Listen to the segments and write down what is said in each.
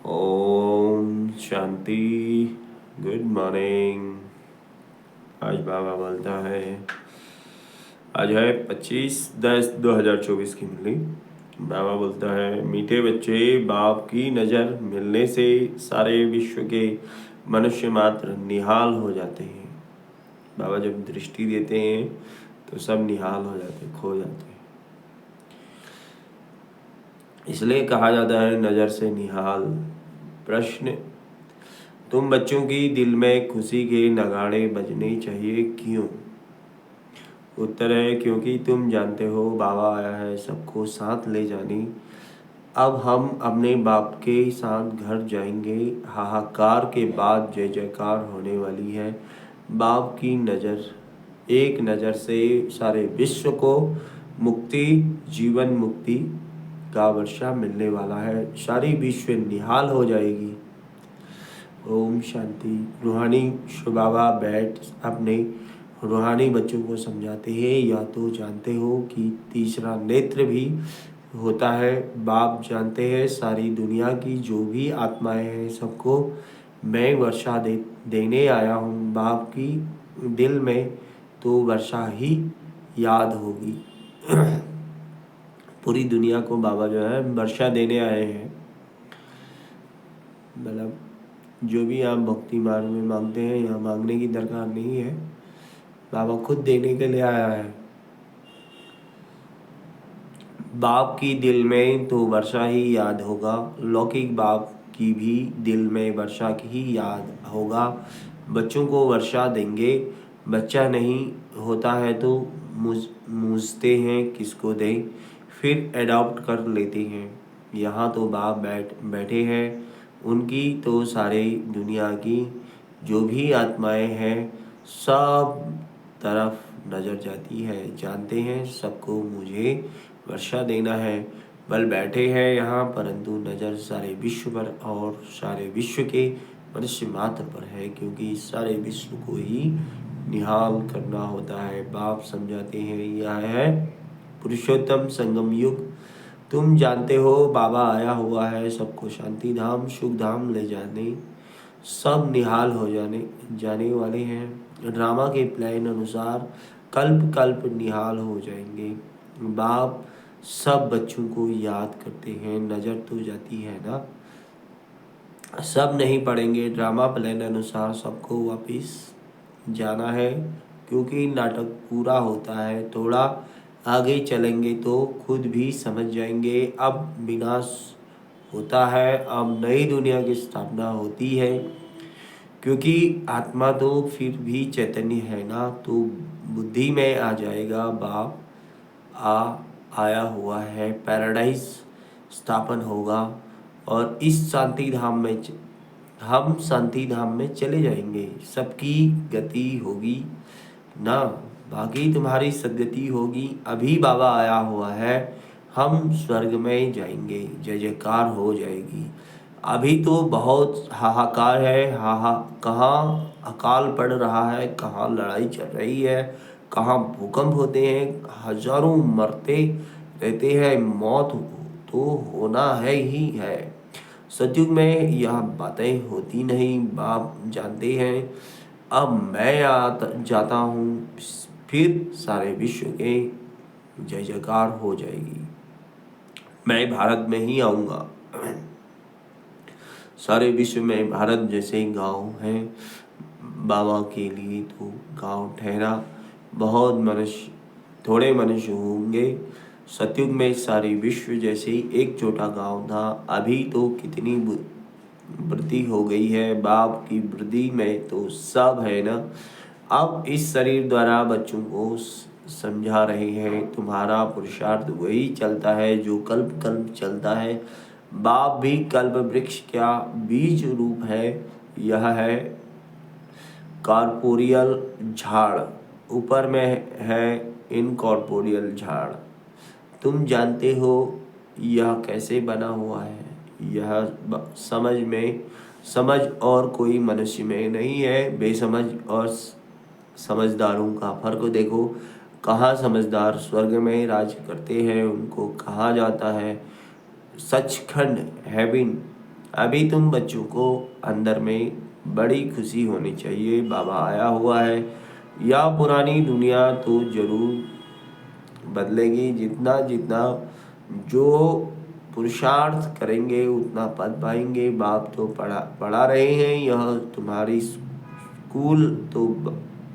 Om Shanti. Good morning. आज बाबा बोलता है, आज है 25/10/2024 की मुरली। बाबा बोलता है, मीठे बच्चे, बाप की नज़र मिलने से सारे विश्व के मनुष्य मात्र निहाल हो जाते हैं। बाबा जब दृष्टि देते हैं तो सब निहाल हो जाते, खो जाते हैं। इसलिए कहा जाता है नज़र से निहाल। प्रश्न, तुम बच्चों की दिल में खुशी के नगाड़े बजने चाहिए, क्यों? उत्तर है, क्योंकि तुम जानते हो बाबा आया है सबको साथ ले जाने। अब हम अपने बाप के साथ घर जाएंगे। हाहाकार के बाद जय जयकार होने वाली है। बाप की नज़र, एक नज़र से सारे विश्व को मुक्ति, जीवन मुक्ति का वर्षा मिलने वाला है। सारी विश्व निहाल हो जाएगी। ओम शांति। रूहानी बाबा बैठ अपने रूहानी बच्चों को समझाते हैं, या तो जानते हो कि तीसरा नेत्र भी होता है। बाप जानते हैं सारी दुनिया की जो भी आत्माएं हैं सबको मैं वर्षा देने आया हूँ। बाप की दिल में तो वर्षा ही याद होगी। पूरी दुनिया को बाबा जो है वर्षा देने आए हैं। मतलब जो भी आप भक्ति मार्ग में मांगते हैं, यहाँ मांगने की दरकार नहीं है, बाबा खुद देने के लिए आया है। बाप की दिल में तो वर्षा ही याद होगा, लौकिक बाप की भी दिल में वर्षा की ही याद होगा। बच्चों को वर्षा देंगे। बच्चा नहीं होता है तो मूझते हैं किसको दें, फिर एडॉप्ट कर लेते हैं। यहाँ तो बाप बैठे हैं, उनकी तो सारी दुनिया की जो भी आत्माएं हैं सब तरफ नज़र जाती है। जानते हैं सबको मुझे वर्षा देना है। बल बैठे हैं यहाँ, परंतु नज़र सारे विश्व पर और सारे विश्व के मनुष्य मात्र पर है, क्योंकि सारे विश्व को ही निहाल करना होता है। बाप समझाते हैं, यह है पुरुषोत्तम संगम युग। तुम जानते हो बाबा आया हुआ है सबको शांति धाम सुख धाम ले जाने। सब निहाल हो जाने वाले हैं। ड्रामा के प्लान अनुसार कल्प कल्प निहाल हो जाएंगे। बाप सब बच्चों को याद करते हैं, नज़र तो जाती है ना। सब नहीं पढ़ेंगे, ड्रामा प्लान अनुसार सबको वापस जाना है, क्योंकि नाटक पूरा होता है। थोड़ा आगे चलेंगे तो खुद भी समझ जाएंगे। अब विनाश होता है, अब नई दुनिया की स्थापना होती है, क्योंकि आत्मा तो फिर भी चैतन्य है ना, तो बुद्धि में आ जाएगा बाप आया हुआ है। पैराडाइज स्थापन होगा और इस शांति धाम में हम शांति धाम में चले जाएंगे। सबकी गति होगी ना, बाकी तुम्हारी सदगति होगी। अभी बाबा आया हुआ है, हम स्वर्ग में जाएंगे, जय जयकार हो जाएगी। अभी तो बहुत हाहाकार है, कहाँ अकाल पड़ रहा है, कहाँ लड़ाई चल रही है, कहाँ भूकंप होते हैं, हजारों मरते रहते हैं। मौत तो होना है ही है। सतयुग में यह बातें होती नहीं, बाप जानते हैं। अब मैं जाता हूँ, फिर सारे विश्व के जय जयकार हो जाएगी। मैं भारत में ही आऊँगा। सारे विश्व में भारत जैसे गांव हैं, बाबा के लिए तो गांव ठहरा। बहुत मनुष्य, थोड़े मनुष्य होंगे। सतयुग में सारी विश्व जैसे एक छोटा गांव था। अभी तो कितनी वृद्धि हो गई है, बाप की वृद्धि में तो सब है ना। अब इस शरीर द्वारा बच्चों को समझा रहे हैं, तुम्हारा पुरुषार्थ वही चलता है जो कल्प कल्प चलता है। बाप भी कल्प वृक्ष क्या बीज रूप है। यह है कॉर्पोरियल झाड़, ऊपर में है इनकॉर्पोरियल झाड़। तुम जानते हो यह कैसे बना हुआ है। यह समझ और कोई मनुष्य में नहीं है। बेसमझ और समझदारों का फर्क देखो। कहाँ समझदार स्वर्ग में राज करते हैं, उनको कहा जाता है सचखंड, हेवन। अभी तुम बच्चों को अंदर में बड़ी खुशी होनी चाहिए, बाबा आया हुआ है। यह पुरानी दुनिया तो जरूर बदलेगी, जितना जितना जो पुरुषार्थ करेंगे उतना पद पाएंगे। बाप तो पढ़ा रहे हैं, यह तुम्हारी स्कूल तो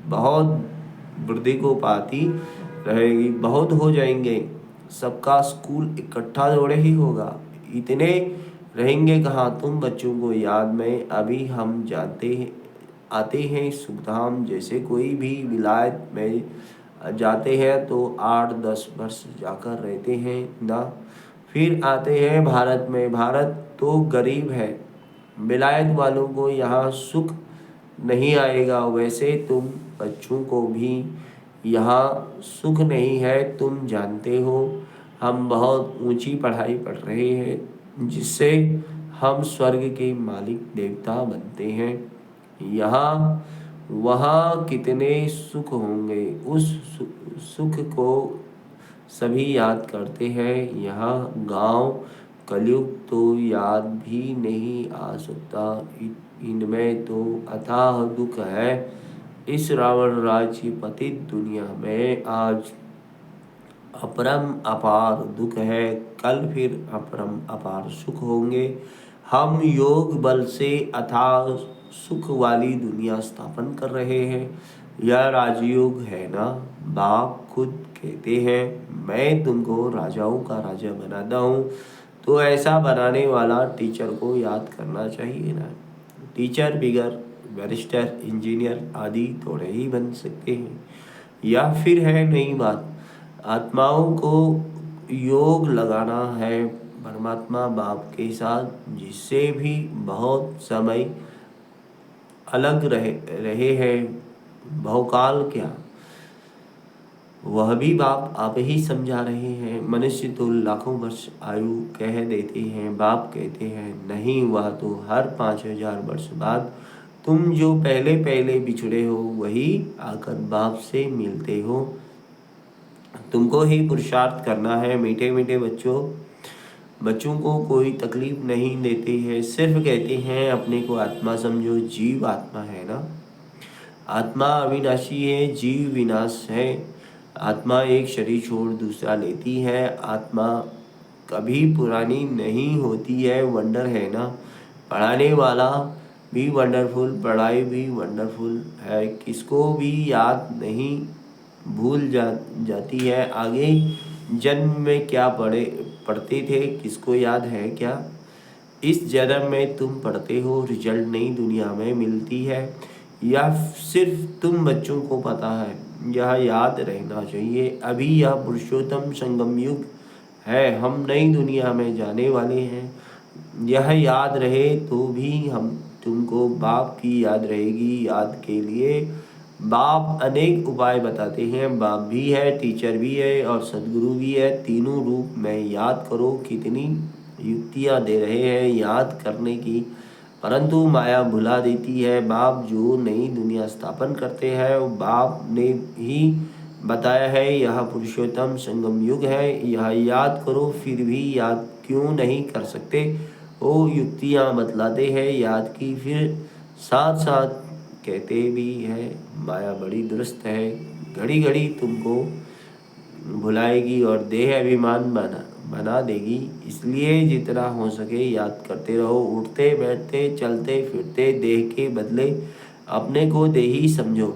बहुत वृद्धि को पाती रहेगी, बहुत हो जाएंगे। सबका स्कूल इकट्ठा थोड़े ही होगा, इतने रहेंगे कहाँ तुम बच्चों को याद में। अभी हम जानते हैं आते हैं सुखधाम, जैसे कोई भी विलायत में जाते हैं तो 8-10 वर्ष जाकर रहते हैं ना, फिर आते हैं भारत में। भारत तो गरीब है, विलायत वालों को यहाँ सुख नहीं आएगा। वैसे तुम बच्चों को भी यहाँ सुख नहीं है, तुम जानते हो। हम बहुत ऊंची पढ़ाई पढ़ रहे हैं, जिससे हम स्वर्ग के मालिक देवता बनते हैं। यहाँ वहाँ कितने सुख होंगे, उस सुख को सभी याद करते हैं। यहाँ गांव कलयुग तो याद भी नहीं आ सकता, इनमें तो अथाह दुख है। इस रावण राज्य पतित दुनिया में आज अपरम अपार दुख है, कल फिर अपरम अपार सुख होंगे। हम योग बल से अथाह सुख वाली दुनिया स्थापन कर रहे हैं। यह राजयोग है ना, बाप खुद कहते हैं मैं तुमको राजाओं का राजा बनाता हूँ। तो ऐसा बनाने वाला टीचर को याद करना चाहिए ना। टीचर बिगर बैरिस्टर, इंजीनियर आदि थोड़े ही बन सकते हैं। या फिर है नई बात, आत्माओं को योग लगाना है परमात्मा बाप के साथ, जिससे भी बहुत समय अलग रहे हैं, बहुकाल क्या, वह भी बाप आप ही समझा रहे हैं। मनुष्य तो लाखों वर्ष आयु कह देते हैं, बाप कहते हैं नहीं, वह तो हर 5000 वर्ष बाद तुम जो पहले पहले बिछड़े हो वही आकर बाप से मिलते हो। तुमको ही पुरुषार्थ करना है। मीठे मीठे बच्चों को कोई तकलीफ नहीं देते हैं, सिर्फ कहते हैं अपने को आत्मा समझो। जीव आत्मा है ना, आत्मा अविनाशी है, जीव विनाश है। आत्मा एक शरीर छोड़ दूसरा लेती है, आत्मा कभी पुरानी नहीं होती है। वंडर है ना, पढ़ाने वाला भी वंडरफुल, पढ़ाई भी वंडरफुल है। किसको भी याद नहीं, भूल जाती है। आगे जन्म में क्या पढ़ते थे, किसको याद है क्या? इस जन्म में तुम पढ़ते हो, रिजल्ट नई दुनिया में मिलती है। यह सिर्फ तुम बच्चों को पता है, यह याद रहना चाहिए। अभी यह पुरुषोत्तम संगम युग है, हम नई दुनिया में जाने वाले हैं। यह याद रहे तो भी हम तुमको बाप की याद रहेगी। याद के लिए बाप अनेक उपाय बताते हैं। बाप भी है, टीचर भी है और सदगुरु भी है। तीनों रूप में याद करो। कितनी युक्तियाँ दे रहे हैं याद करने की, परंतु माया भुला देती है। बाप जो नई दुनिया स्थापन करते हैं वो बाप ने ही बताया है। यह पुरुषोत्तम संगम युग है, यह याद करो। फिर भी याद क्यों नहीं कर सकते? वो युक्तियाँ बतलाते हैं याद की, फिर साथ साथ कहते भी है माया बड़ी दुरुस्त है, घड़ी घड़ी तुमको भुलाएगी और देह अभिमान बना देगी। इसलिए जितना हो सके याद करते रहो। उठते बैठते चलते फिरते देह के बदले अपने को देही समझो।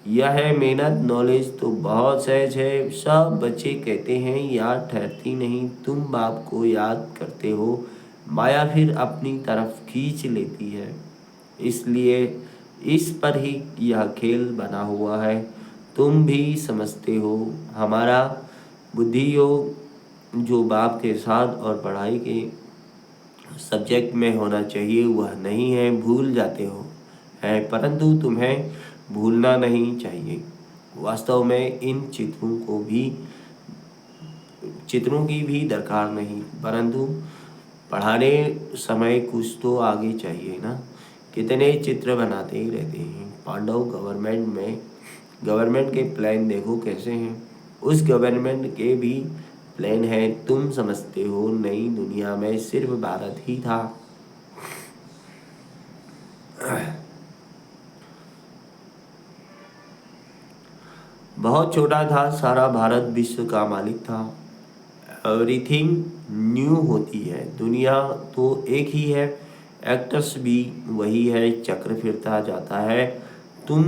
यह है मेहनत। नॉलेज तो बहुत सहज है, सब बच्चे कहते हैं याद ठहरती नहीं। तुम बाप को याद करते हो, माया फिर अपनी तरफ खींच लेती है। इसलिए इस पर ही यह खेल बना हुआ है। तुम भी समझते हो। हमारा बुद्धि योग जो बाप के साथ और पढ़ाई के सब्जेक्ट में होना चाहिए वह नहीं है, भूल जाते हो है, परंतु तुम्हें भूलना नहीं चाहिए। वास्तव में इन चित्रों की भी दरकार नहीं, परंतु पढ़ाने समय कुछ तो आगे चाहिए ना। कितने चित्र बनाते ही रहते हैं। पांडव गवर्नमेंट के प्लान देखो कैसे हैं। उस गवर्नमेंट के भी प्लान है। तुम समझते हो नई दुनिया में सिर्फ भारत ही था, बहुत छोटा था, सारा भारत विश्व का मालिक था। एवरीथिंग न्यू होती है, दुनिया तो एक ही है, एक्टर्स भी वही है, चक्र फिरता जाता है। तुम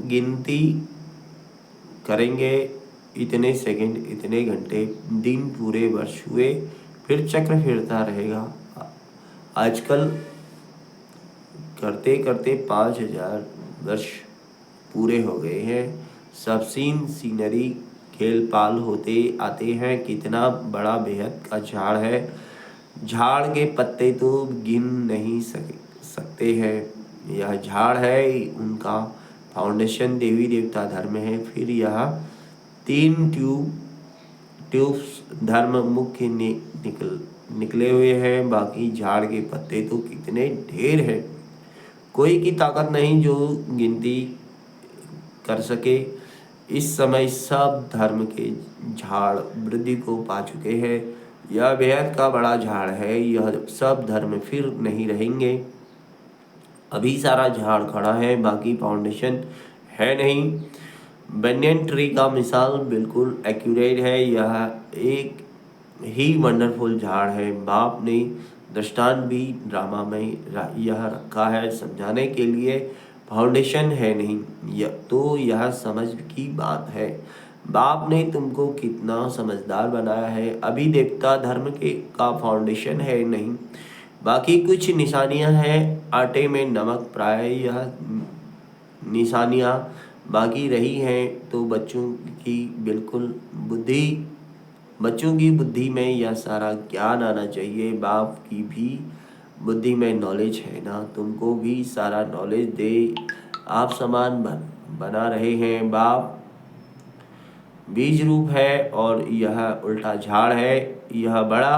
गिनती करेंगे, इतने सेकंड, इतने घंटे, दिन पूरे वर्ष हुए, फिर चक्र फिरता रहेगा। आजकल करते करते 5,000 वर्ष पूरे हो गए हैं। सब सीनरी खेल पाल होते आते हैं। कितना बड़ा बेहद का झाड़ है, झाड़ के पत्ते तो गिन नहीं सकते हैं। यह झाड़ है, उनका फाउंडेशन देवी देवता धर्म है। फिर यह 3 ट्यूब्स धर्म मुख्य निकले हुए हैं। बाकी झाड़ के पत्ते तो कितने ढेर हैं, कोई की ताकत नहीं जो गिनती कर सके। इस समय सब धर्म के झाड़ वृद्धि को पा चुके हैं। यह बेहद का बड़ा झाड़ है, यह सब धर्म फिर नहीं रहेंगे। अभी सारा झाड़ खड़ा है, बाकी फाउंडेशन है नहीं। बनियन ट्री का मिसाल बिल्कुल एक्यूरेट है, यह एक ही वंडरफुल झाड़ है। बाप ने दृष्टांत भी ड्रामा में यह रखा है समझाने के लिए। फाउंडेशन है नहीं तो यह समझ की बात है। बाप ने तुमको कितना समझदार बनाया है। अभी देवता धर्म के का फाउंडेशन है नहीं, बाकी कुछ निशानियां हैं, आटे में नमक प्राय यह निशानियां बाकी रही हैं। तो बच्चों की बुद्धि में यह सारा ज्ञान आना चाहिए। बाप की भी बुद्धि में नॉलेज है ना, तुमको भी सारा नॉलेज दे। आप समान बना रहे हैं। बाप बीज रूप है और यह उल्टा झाड़ है। यह बड़ा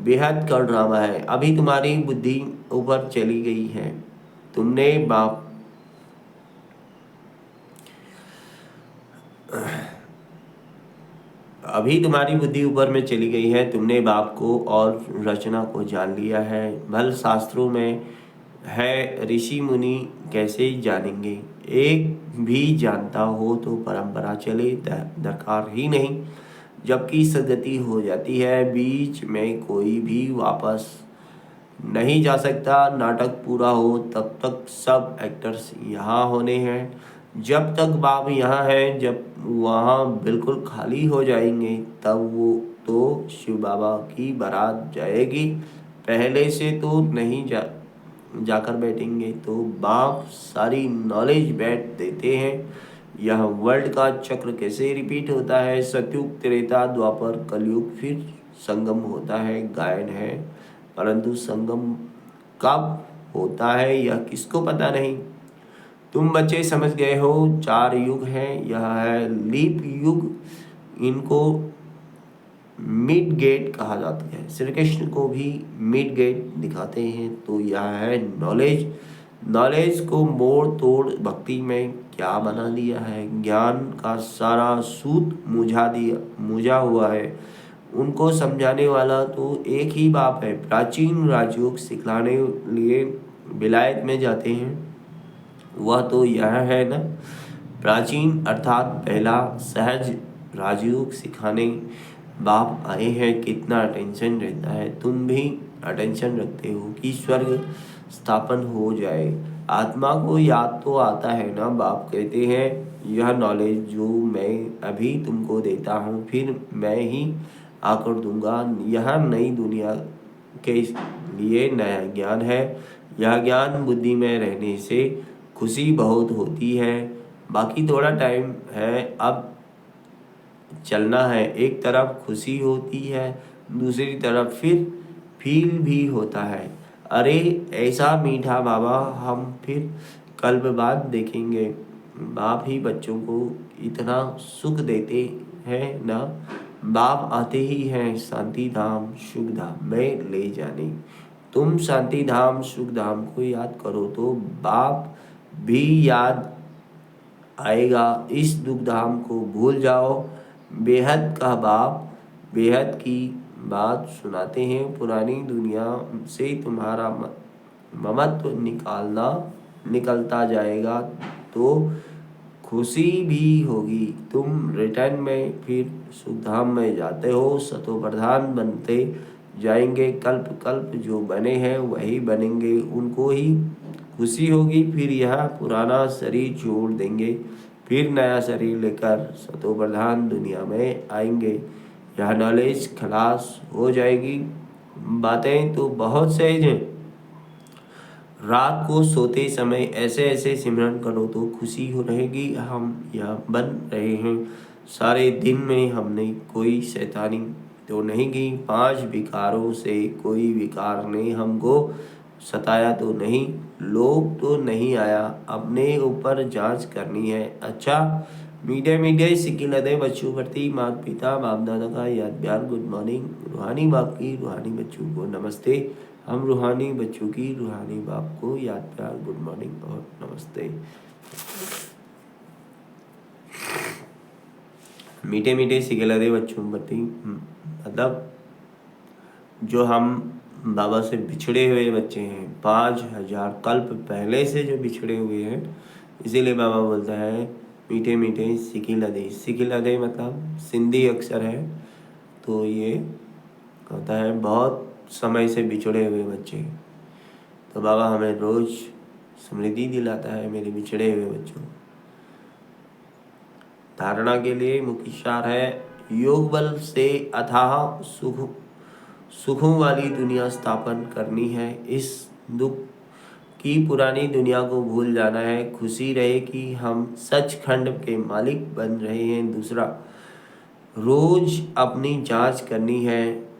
बेहद का ड्रामा है। अभी तुम्हारी बुद्धि ऊपर चली गई है, तुमने बाप अभी तुम्हारी बुद्धि ऊपर में चली गई है, तुमने बाप को और रचना को जान लिया है। भल शास्त्रों में है, ऋषि मुनि कैसे जानेंगे। एक भी जानता हो तो परंपरा चले दरकार ही नहीं। जबकि सदगति हो जाती है, बीच में कोई भी वापस नहीं जा सकता। नाटक पूरा हो तब तक सब एक्टर्स यहाँ होने हैं। जब तक बाप यहाँ है, जब वहाँ बिल्कुल खाली हो जाएंगे तब वो तो शिव बाबा की बारात जाएगी। पहले से तो नहीं जाकर बैठेंगे। तो बाप सारी नॉलेज बैठ देते हैं। यह वर्ल्ड का चक्र कैसे रिपीट होता है, सतयुग, त्रेता, द्वापर, कलयुग, फिर संगम होता है, गायन है। परंतु संगम कब होता है यह किसको पता नहीं। तुम बच्चे समझ गए हो, 4 युग हैं। यह है लीप युग, इनको मिड गेट कहा जाता है। श्री कृष्ण को भी मिड गेट दिखाते हैं। तो यह है नॉलेज को मोड़ तोड़ भक्ति में क्या बना दिया है। ज्ञान का सारा सूत मुझा हुआ है। उनको समझाने वाला तो एक ही बाप है। प्राचीन राजयोग सिखलाने लिए विलायत में जाते हैं, वह तो यह है ना। प्राचीन अर्थात पहला सहज राजयोग सिखाने बाप आए हैं। कितना अटेंशन रहता है, तुम भी अटेंशन रखते हो कि स्वर्ग स्थापन हो जाए। आत्मा को याद तो आता है ना। बाप कहते हैं यह नॉलेज जो मैं अभी तुमको देता हूँ फिर मैं ही आकर दूंगा। यह नई दुनिया के लिए नया ज्ञान है। यह ज्ञान बुद्धि में रहने से खुशी बहुत होती है। बाकी थोड़ा टाइम है, अब चलना है। एक तरफ खुशी होती है, दूसरी तरफ फिर फील भी होता है। अरे ऐसा मीठा बाबा, हम फिर कल्प बाद देखेंगे। बाप ही बच्चों को इतना सुख देते हैं ना। बाप आते ही हैं शांति धाम सुख धाम में ले जाने। तुम शांति धाम सुख धाम को याद करो तो बाप भी याद आएगा। इस दुख धाम को भूल जाओ। बेहद का बाप बेहद की बात सुनाते हैं। पुरानी दुनिया से तुम्हारा ममत्व निकालना निकलता जाएगा तो खुशी भी होगी। तुम रिटर्न में फिर सुखधाम में जाते हो, सतो प्रधान बनते जाएंगे। कल्प कल्प जो बने हैं वही बनेंगे, उनको ही खुशी होगी। फिर यह पुराना शरीर छोड़ देंगे, फिर नया शरीर लेकर सतो प्रधान दुनिया में आएंगे। यह नॉलेज खलास हो जाएगी। बातें तो बहुत सहज हैं। रात को सोते समय ऐसे ऐसे सिमरन करो तो खुशी हो रहेगी। हम यह बन रहे हैं। सारे दिन में हमने कोई शैतानी तो नहीं की। 5 विकारों से कोई विकार ने हमको सताया तो नहीं। लोभ तो नहीं आया। अपने ऊपर जांच करनी है। अच्छा, मीठे मीठे सिकिलते बच्चों प्रति माता पिता बाप दादा का याद प्यार गुड मॉर्निंग। रूहानी बाप की रूहानी बच्चों को नमस्ते। हम रूहानी बच्चों की रूहानी बाप को याद प्यार गुड मॉर्निंग और नमस्ते। मीठे मीठे सिकिलते बच्चों प्रति मतलब जो हम बाबा से बिछड़े हुए बच्चे हैं, 5000 कल्प पहले से जो बिछड़े हुए हैं, इसीलिए बाबा बोलता है मीठे मीठे सिकिलते। सिकिलते मतलब सिंधी अक्षर है, तो ये होता है बहुत समय से बिछड़े हुए बच्चे। तो बाबा हमें रोज स्मृति दिलाता है मेरे बिछड़े हुए बच्चों। धारणा के लिए मुख्य सार है योग बल से अथाह सुखों वाली दुनिया स्थापन करनी है। इस दुख की पुरानी दुनिया को भूल जाना है। खुशी रहे कि हम सचखंड के मालिक बन रहे हैं। दूसरा, रोज अपनी जांच करनी है।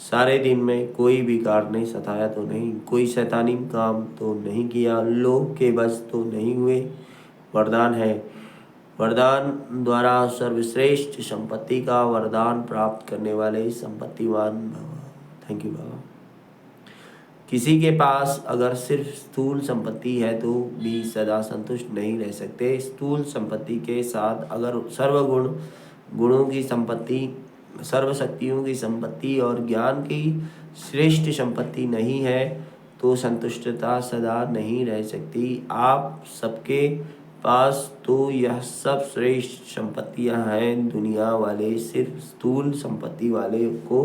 सारे दिन में कोई विकार ने सताया तो नहीं, कोई शैतानी काम तो नहीं किया, लोभ के बस तो नहीं हुए। वरदान है, वरदान द्वारा सर्वश्रेष्ठ संपत्ति का वरदान प्राप्त करने वाले संपत्तिवान भव। थैंक यू बाबा। किसी के पास अगर सिर्फ स्थूल संपत्ति है तो भी सदा संतुष्ट नहीं रह सकते। स्थूल संपत्ति के साथ अगर सर्वगुण गुणों की संपत्ति, सर्वशक्तियों की संपत्ति और ज्ञान की श्रेष्ठ संपत्ति नहीं है तो संतुष्टता सदा नहीं रह सकती। आप सबके पास तो यह सब श्रेष्ठ संपत्तियां हैं। दुनिया वाले सिर्फ स्थूल संपत्ति वाले को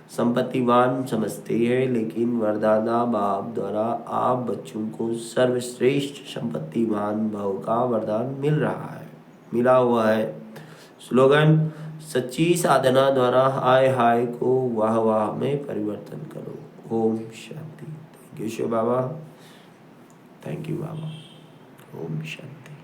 संपत्तिवान समझते हैं, लेकिन वरदाता बाप द्वारा आप बच्चों को सर्वश्रेष्ठ संपत्तिवान भव का वरदान मिला हुआ है। स्लोगन, सच्ची साधना द्वारा हाय हाय को वाह वाह में परिवर्तन करो। ओम शांति। Thank you Shiv Baba. Thank you Baba. Om Shanti.